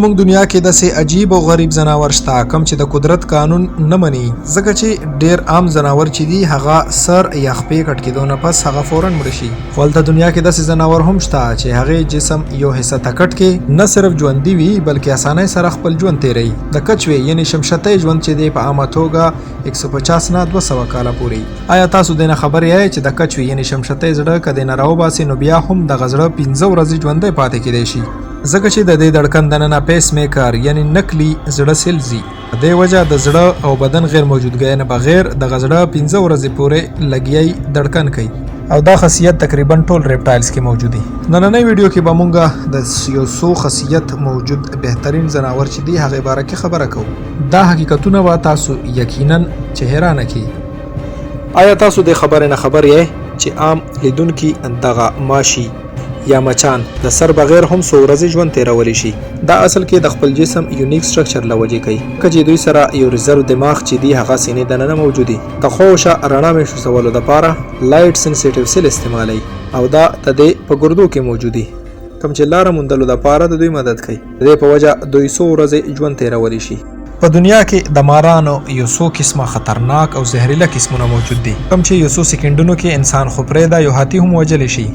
موږ دنیا کې داسې عجیب او غریب ځناور شته کوم چې د قدرت قانون نه مني، ځکه چې ډیر عام ځناور چې دي هغه سر یا خپې کټ کېدو نه پس هغه فوراً مړ شي. خو هلته دنیا کې داسې ځناور هم شته چې هغې جسم یو حصه تکټ کې نه صرف ژوندي وي بلکې اسانۍ سره خپل ژوند تیروي. د کچوې یعنی شمشتۍ ژوند چې دی په عامه توګه 150 نه 200 کاله پورې. آیا تاسو دې نه خبر یاست چې د کچوې یعنی شمشتۍ زړه که دې نه راوباسي نو بیا هم دغه زړه 15 ورځې ژوندی پاتې کېدی شي، ځکه چې د دې دړکن دننه پیس میکر یعنی نکلی زړه سیل ځي. د دې وجه د زړه او بدن غیر موجودګۍ نه بغیر دغه زړه 15 ورځې پورې لګیای دړکن کوي او دا خاصیت تقریبا ټول ریپټایلز کې موجود دي. نننۍ ویډیو کې به مونږ د یو څو خاصیت موجود بهترین ځناور چې دی هغې باره کې خبره کوو. دا حقیقتونه به تاسو یقینا چې حیرانه کړي. آیا تاسو د خبرې نه خبر یې چې عام لیدونکي دغه ماشي یا مچان د سر بغیر هم څو ورځې ژوند تیرولی شي؟ دا اصل کې د خپل جسم یونیک سټرکچر له وجې کوي، که چې دوی سره یو ریزرو دماغ چې دی هغه سینې دننه موجودي. د خوشه رڼا محسوسولو دپاره لایټ سنسیټیو سیل استعمالوي او دا د دې په ګردو کې موجودي کوم چې لاره موندلو دپاره د دوی مدد کوي. د دې په وجه دوی څو ورځې ژوند تیرولی شي. په دنیا کې د مارانو یو څو قسمه خطرناک او زهریله قسمونه موجود دي کوم چې یو څو سکندونو کې انسان خو پرېږده یو هاتي هم وژلی شي.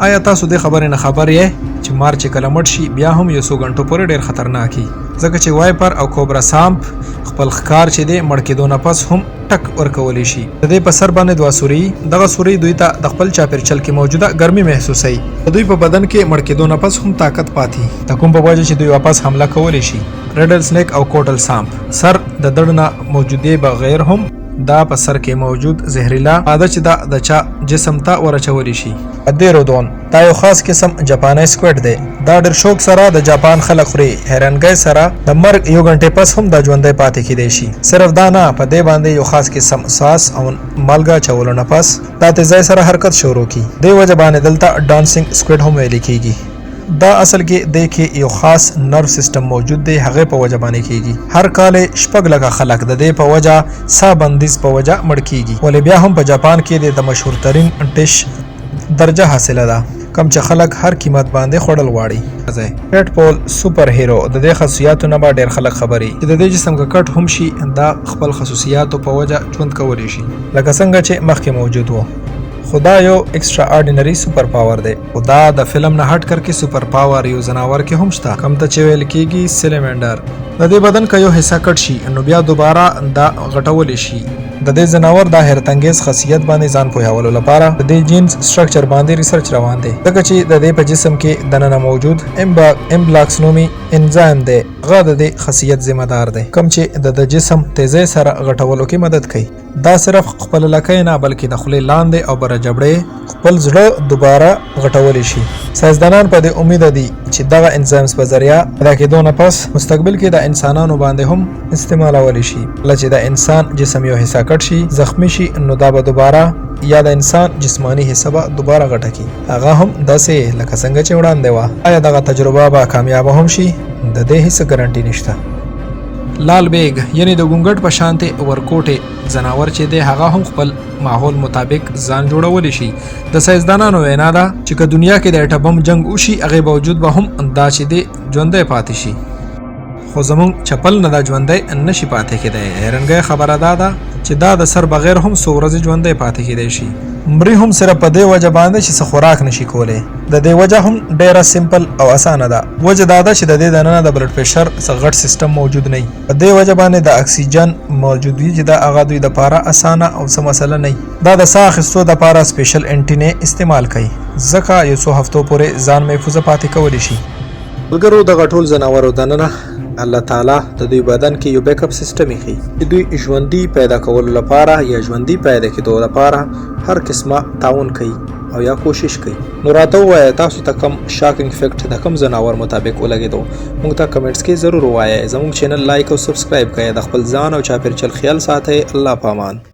آیا تاسو د خبرې نه خبر یې چې مار چې کله مړ شي بیا هم یو څو غنټو پورې ډېر خطرناک وي، ځکه چې وایپر او کوبرا سامپ خپل ښکار چې دی مړ کېدو نه پس هم ټک ورکولی شي. د دې په سر باندې دوه سوري، دغه سوري دوی ته د خپل چاپېرچل کې موجوده ګرمي محسوسوي. د دوی په بدن کې مړ کېدو نه پس هم طاقت پاتې د کوم په وجه چې دوی واپس حمله کولی شي. ریډل سنیک او کوټل سامپ سر د دړ نه موجودې بغیر هم دا په سر کې موجود زهریلا ماده چې دا د چا جسم ته ورچولی شي. ادیرودون دا یو خاص قسم جاپانی سکویډ دی. دا ډېر شوق سره د جاپان خلک خوري. حیرانګۍ سره د مرګ یو غنټې پس هم دا ژوندی پاتې کېدی شي. صرف دا نه، په دې باندې یو خاص قسم ساس او مالګه چولو نه پس دا تیزۍ سره حرکت شروع کی. دې وجه باندې دلته ډانسینګ سکویډ هم ویل کېږي. دا اصل کې د کې یو خاص نرو سیستم موجود دی، هغه په وجه باندې کېږي. هر کال 6 لکه خلک د دې په وجه سا بندیز په وجه مړ کېږي. ولې بیا هم په جاپان کې د مشهور ترین ډش درجه حاصله ده کوم چې خلک هر قیمت باندې خوړل غواړي. ریډ پول سوپر هیرو د دې خصوصیاتو نه به ډېر خلک خبري چې د دې جسم که کټ هم شي دا خپل خصوصیاتو په وجه ژوند کولی شي لکه څنګه چې مخکې موجود وو. خدا یو ایکسټرا آرډینری سپر پاور دی. خدا د فلم نه هټ کر کې سپر پاور یو ځناور کې هم شته کوم ته چې ویل کېږي سلیمنډر. د دې بدن که یو حصه کټ شي نو بیا دوباره دا غټولی شي. د دې ځناور دا حیرت انګیز خاصیت باندې ځان پوهولو لپاره د دې جینز سټرکچر باندې ریسرچ روان دی، ځکه چې د دې په جسم کې دننه موجود امبلاکس نومي انزایم دی. هغه د دې خاصیت ذمہ دار دی کوم چې د جسم تیزۍ سره غټولو کې مدد کوي. دا صرف خپل لکۍ نه بلکې د خولې لاندې او بره جبړې خپل زړه دوباره غټولی شي. ساینسدانان په دې امید دي چې دغه انزایمز په ذریعه پیدا کېدو نه پس مستقبل کې د انسانانو باندې هم استعمالولی شي. کله چې د انسان جسم یو حصه کټ شي زخمی شي نو دا به دوباره یا د انسان جسمانی حصه به دوباره غټه کی، هغه هم داسې لکه څنګه چې وړاندې وه. آیا دغه تجربه به کامیابه هم شي؟ د دې هیڅ ګارنټي نشته. لال بیگ یعنی د ګونګټ په شانتې ورکوټې ځناور چې دی هغه هم خپل ماحول مطابق ځان جوړولی شي. د ساینسدانانو وینا ده چې که دنیا کې د اټم بم جنګ وشي هغې باوجود به هم دا چې دی ژوندی پاتې شي، خو زمونږ چپل نه دا ژوندی نشي پاتې کېدی. حیرانګۍ خبره دا ده چې دا د سر بغیر هم څو ورځې ژوندی پاتې کېدی شي. مري هم صرف په دې وجه باندې چې څه خوراک نشي کولی. د دې وجه هم ډیره سمپل او اسانه ده. وجه دا ده چې د دې دننه د بلډ پریشر څه غټ سیستم موجود نه وي. په دې وجه باندې د اکسیجن موجود وي چې دا هغه دوی دپاره اسانه او څه مسله نه وي. دا د ساه اخیستو دپاره سپیشل انټینې استعمال کوي، ځکه یو څو هفتو پورې ځان محفوظه پاتې کولی شي. ملګرو دغه ټول ځناورو دننه الله تعالی د دوی بدن کې یو بیک اپ سیستم ایښی چې دوی ژوندي پیدا کولو لپاره یا ژوندي پیدا کېدو لپاره هر قسمه تعاون کوي او یا کوشش کوي. نو راته ووایه تاسو ته کم شاکینګ فیکټ د کم ځناور مطابق ولګېدو؟ موږ ته کمنټس کې ضرور ووایئ. زموږ چینل لایک او سبسکرایب کړئ. د خپل ځان او چاپېریال خیال ساتئ. الله پامان.